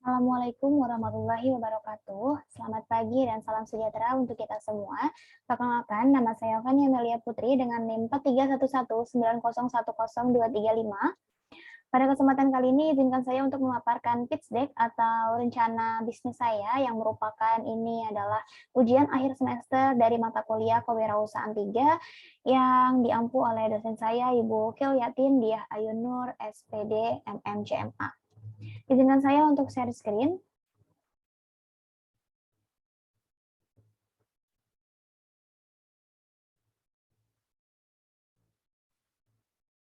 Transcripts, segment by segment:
Assalamualaikum warahmatullahi wabarakatuh. Selamat pagi dan salam sejahtera untuk kita semua. Perkenalkan, nama saya Fania Melia Putri dengan NIM 431190100235. Pada kesempatan kali ini, izinkan saya untuk memaparkan pitch deck atau rencana bisnis saya yang merupakan ini adalah ujian akhir semester dari mata kuliah Kewirausahaan 3 yang diampu oleh dosen saya, Ibu Kilyatin Diah Ayunur, SPD, MMCMA. Izinkan saya untuk share screen.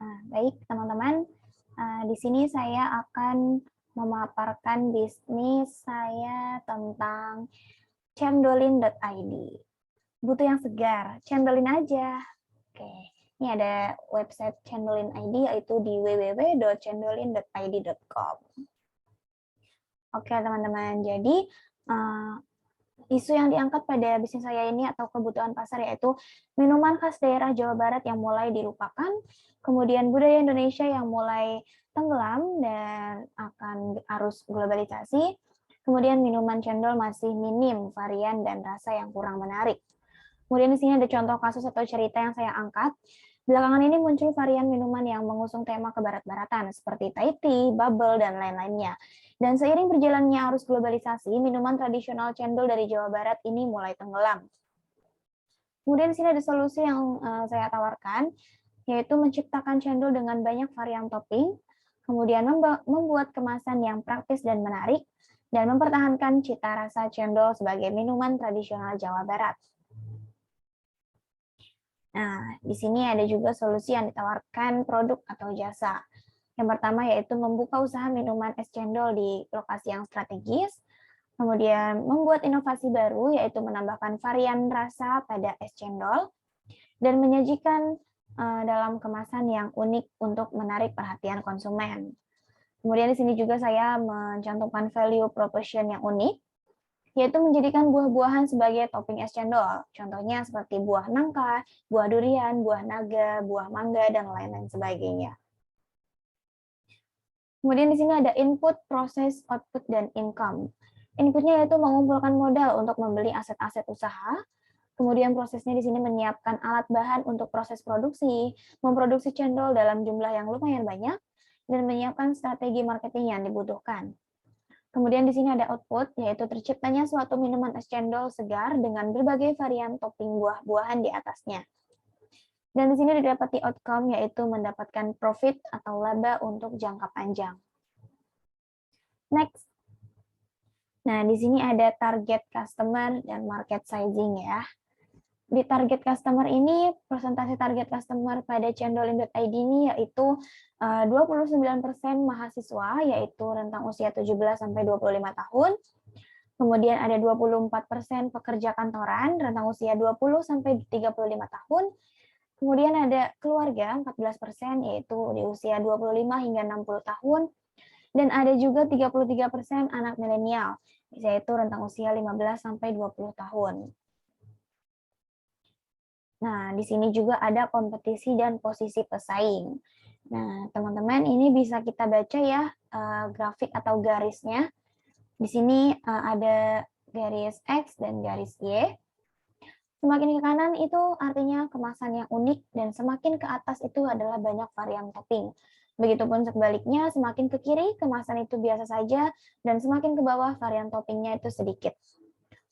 Nah, baik teman-teman, di sini saya akan memaparkan bisnis saya tentang cendolin.id. Butuh yang segar, cendolin aja. Oke, ini ada website cendolin ID yaitu di www.cendolin.id.com. Oke teman-teman, jadi isu yang diangkat pada bisnis saya ini atau kebutuhan pasar yaitu minuman khas daerah Jawa Barat yang mulai dilupakan, kemudian budaya Indonesia yang mulai tenggelam dan akan arus globalisasi, kemudian minuman cendol masih minim varian dan rasa yang kurang menarik. Kemudian di sini ada contoh kasus atau cerita yang saya angkat. Belakangan ini muncul varian minuman yang mengusung tema kebarat-baratan seperti Thai tea, bubble, dan lain-lainnya. Dan seiring berjalannya arus globalisasi, minuman tradisional cendol dari Jawa Barat ini mulai tenggelam. Kemudian di sini ada solusi yang saya tawarkan, yaitu menciptakan cendol dengan banyak varian topping, kemudian membuat kemasan yang praktis dan menarik, dan mempertahankan cita rasa cendol sebagai minuman tradisional Jawa Barat. Nah, di sini ada juga solusi yang ditawarkan produk atau jasa. Yang pertama yaitu membuka usaha minuman es cendol di lokasi yang strategis, kemudian membuat inovasi baru yaitu menambahkan varian rasa pada es cendol, dan menyajikan dalam kemasan yang unik untuk menarik perhatian konsumen. Kemudian di sini juga saya mencantumkan value proposition yang unik, yaitu menjadikan buah-buahan sebagai topping es cendol. Contohnya seperti buah nangka, buah durian, buah naga, buah mangga, dan lain-lain sebagainya. Kemudian di sini ada input, proses, output, dan income. Inputnya yaitu mengumpulkan modal untuk membeli aset-aset usaha. Kemudian prosesnya di sini menyiapkan alat bahan untuk proses produksi, memproduksi cendol dalam jumlah yang lumayan banyak, dan menyiapkan strategi marketing yang dibutuhkan. Kemudian di sini ada output, yaitu terciptanya suatu minuman es cendol segar dengan berbagai varian topping buah-buahan di atasnya. Dan di sini didapati outcome, yaitu mendapatkan profit atau laba untuk jangka panjang. Next. Nah, di sini ada target customer dan market sizing ya. Di target customer ini, persentase target customer pada cendolin.id ini yaitu 29% mahasiswa, yaitu rentang usia 17-25 tahun. Kemudian ada 24% pekerja kantoran, rentang usia 20-35 tahun. Kemudian ada keluarga, 14%, yaitu di usia 25 hingga 60 tahun. Dan ada juga 33% anak milenial, yaitu rentang usia 15-20 tahun. Nah, di sini juga ada kompetisi dan posisi pesaing. Nah, teman-teman, ini bisa kita baca ya grafik atau garisnya. Di sini ada garis X dan garis Y. Semakin ke kanan itu artinya kemasan yang unik, dan semakin ke atas itu adalah banyak varian topping. Begitupun sebaliknya, semakin ke kiri kemasan itu biasa saja, dan semakin ke bawah varian toppingnya itu sedikit.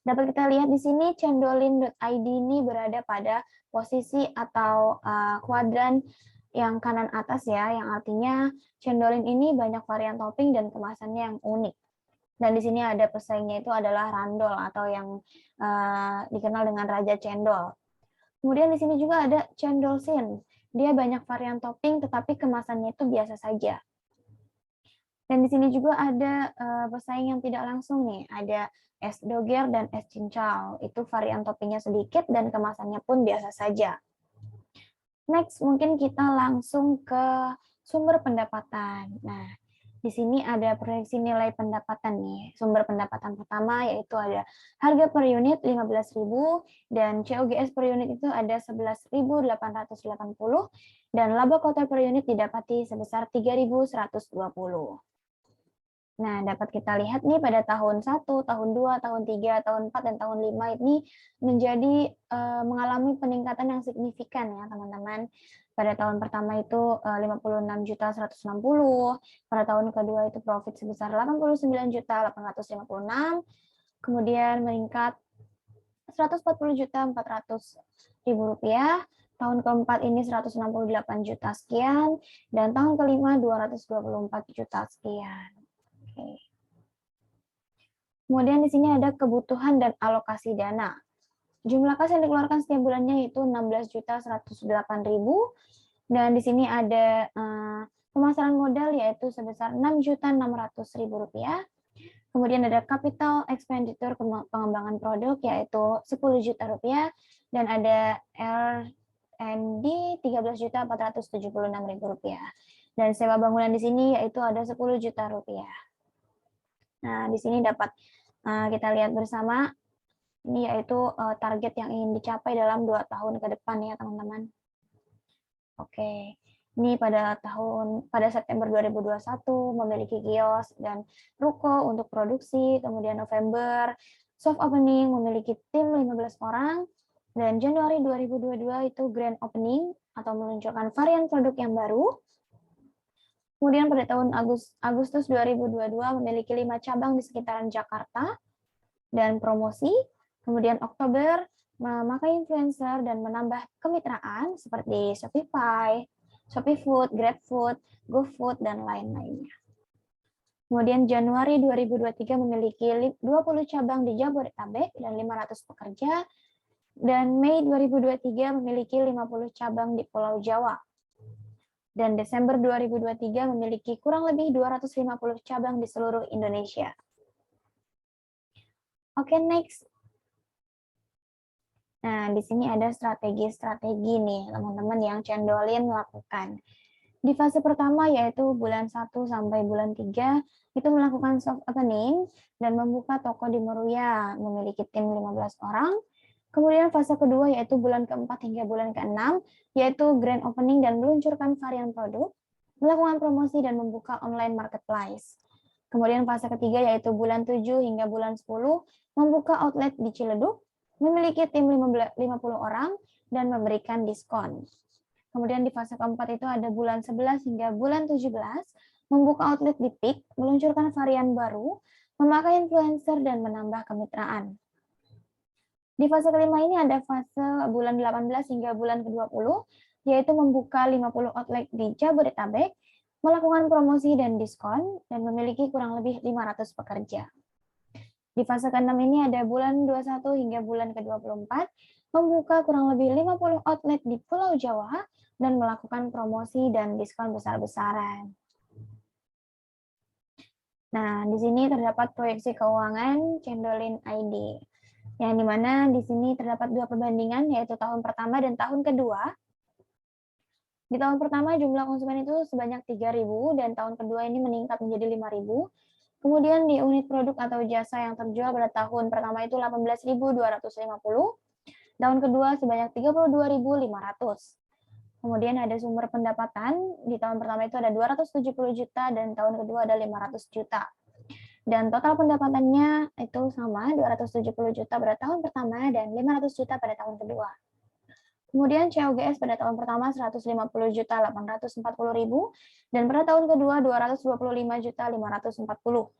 Dapat kita lihat di sini cendolin.id ini berada pada posisi atau kuadran yang kanan atas ya, yang artinya cendolin ini banyak varian topping dan kemasannya yang unik. Dan di sini ada pesaingnya itu adalah Randol atau yang dikenal dengan Raja Cendol. Kemudian di sini juga ada Cendol Sin. Dia banyak varian topping tetapi kemasannya itu biasa saja. Dan di sini juga ada pesaing yang tidak langsung nih, ada es doger dan es cincau. Itu varian toppingnya sedikit dan kemasannya pun biasa saja. Next, mungkin kita langsung ke sumber pendapatan. Nah, di sini ada proyeksi nilai pendapatan nih. Sumber pendapatan pertama yaitu ada harga per unit 15.000 dan COGS per unit itu ada 11.880 dan laba kotor per unit didapati sebesar 3.120. Nah, dapat kita lihat nih pada tahun 1, tahun 2, tahun 3, tahun 4, dan tahun 5 ini menjadi mengalami peningkatan yang signifikan ya, teman-teman. Pada tahun pertama itu 56.160, pada tahun kedua itu profit sebesar 89.856, kemudian meningkat 140.400.000 rupiah, tahun keempat ini 168 juta sekian, dan tahun kelima 224 juta sekian. Oke. Kemudian di sini ada kebutuhan dan alokasi dana. Jumlah kas yang dikeluarkan setiap bulannya itu 16.108.000, dan di sini ada pemasaran modal yaitu sebesar 6.600.000 rupiah. Kemudian ada capital expenditure pengembangan produk yaitu 10 juta rupiah, dan ada R&D 13.476.000 rupiah. Dan sewa bangunan di sini yaitu ada 10 juta rupiah. Nah, di sini dapat kita lihat bersama, ini yaitu target yang ingin dicapai dalam 2 tahun ke depan ya, teman-teman. Oke, ini pada September 2021 memiliki kios dan ruko untuk produksi, kemudian November soft opening memiliki tim 15 orang, dan Januari 2022 itu grand opening atau meluncurkan varian produk yang baru. Kemudian pada tahun Agustus 2022 memiliki 5 cabang di sekitaran Jakarta dan promosi. Kemudian Oktober memakai influencer dan menambah kemitraan seperti Shopify, ShopeeFood, GrabFood, GoFood, dan lain-lainnya. Kemudian Januari 2023 memiliki 20 cabang di Jabodetabek dan 500 pekerja. Dan Mei 2023 memiliki 50 cabang di Pulau Jawa. Dan Desember 2023 memiliki kurang lebih 250 cabang di seluruh Indonesia. Oke, next. Nah, di sini ada strategi-strategi nih, teman-teman yang Cendolin lakukan. Di fase pertama yaitu bulan 1 sampai bulan 3 itu melakukan soft opening dan membuka toko di Meruya, memiliki tim 15 orang. Kemudian fase kedua yaitu bulan keempat hingga bulan ke-6, yaitu grand opening dan meluncurkan varian produk, melakukan promosi dan membuka online marketplace. Kemudian fase ketiga yaitu bulan 7 hingga bulan 10, membuka outlet di Ciledug, memiliki tim 50 orang, dan memberikan diskon. Kemudian di fase keempat itu ada bulan 11 hingga bulan 17, membuka outlet di PIK, meluncurkan varian baru, memakai influencer, dan menambah kemitraan. Di fase kelima ini ada fase bulan 18 hingga bulan ke-20, yaitu membuka 50 outlet di Jabodetabek, melakukan promosi dan diskon, dan memiliki kurang lebih 500 pekerja. Di fase ke-6 ini ada bulan 21 hingga bulan ke-24, membuka kurang lebih 50 outlet di Pulau Jawa, dan melakukan promosi dan diskon besar-besaran. Nah, di sini terdapat proyeksi keuangan Cendolin ID. Yang dimana di sini terdapat 2 perbandingan, yaitu tahun pertama dan tahun kedua. Di tahun pertama jumlah konsumen itu sebanyak 3.000, dan tahun kedua ini meningkat menjadi 5.000. Kemudian di unit produk atau jasa yang terjual pada tahun pertama itu 18.250, tahun kedua sebanyak 32.500. Kemudian ada sumber pendapatan, di tahun pertama itu ada 270 juta, dan tahun kedua ada 500 juta. Dan total pendapatannya itu sama, 270 juta pada tahun pertama dan 500 juta pada tahun kedua. Kemudian COGS pada tahun pertama 150.840.000 dan pada tahun kedua 225.540.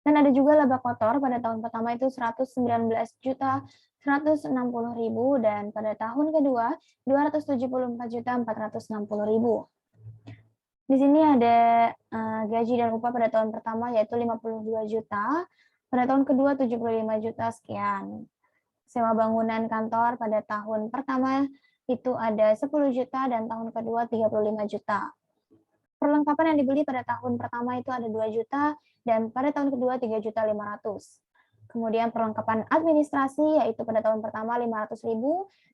Dan ada juga laba kotor pada tahun pertama itu 119.160.000 dan pada tahun kedua 274.460.000. Di sini ada gaji dan upah pada tahun pertama yaitu 52 juta, pada tahun kedua 75 juta sekian. Sewa bangunan kantor pada tahun pertama itu ada 10 juta dan tahun kedua 35 juta. Perlengkapan yang dibeli pada tahun pertama itu ada 2 juta dan pada tahun kedua 3.500.000. Kemudian perlengkapan administrasi yaitu pada tahun pertama 500.000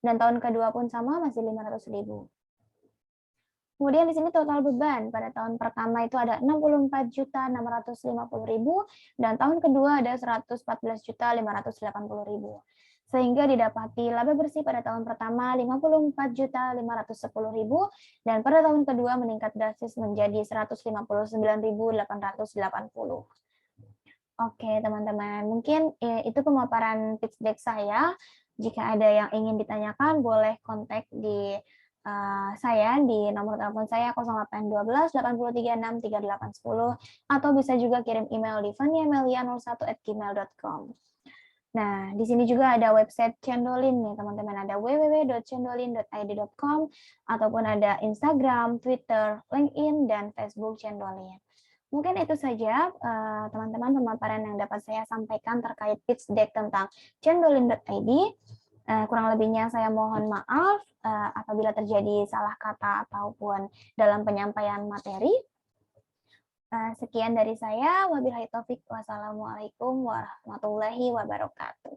dan tahun kedua pun sama masih 500.000. Kemudian di sini total beban pada tahun pertama itu ada 64.650.000 dan tahun kedua ada 114.580.000. sehingga didapati laba bersih pada tahun pertama 54.510.000 dan pada tahun kedua meningkat drastis menjadi 159.880. Oke, teman-teman, mungkin itu pemaparan pitch deck saya. Jika ada yang ingin ditanyakan, boleh kontak di saya di nomor telepon saya 0812 836 3810 atau bisa juga kirim email di vaniamelia01@gmail.com. Nah, di sini juga ada website Cendolin nih, teman-teman. Ada www.cendolin.id.com ataupun ada Instagram, Twitter, LinkedIn, dan Facebook Cendolin. Mungkin itu saja, teman-teman, pemaparan yang dapat saya sampaikan terkait pitch deck tentang cendolin.id. Kurang lebihnya saya mohon maaf apabila terjadi salah kata ataupun dalam penyampaian materi. Sekian dari saya. Wabillahi taufik. Wassalamualaikum warahmatullahi wabarakatuh.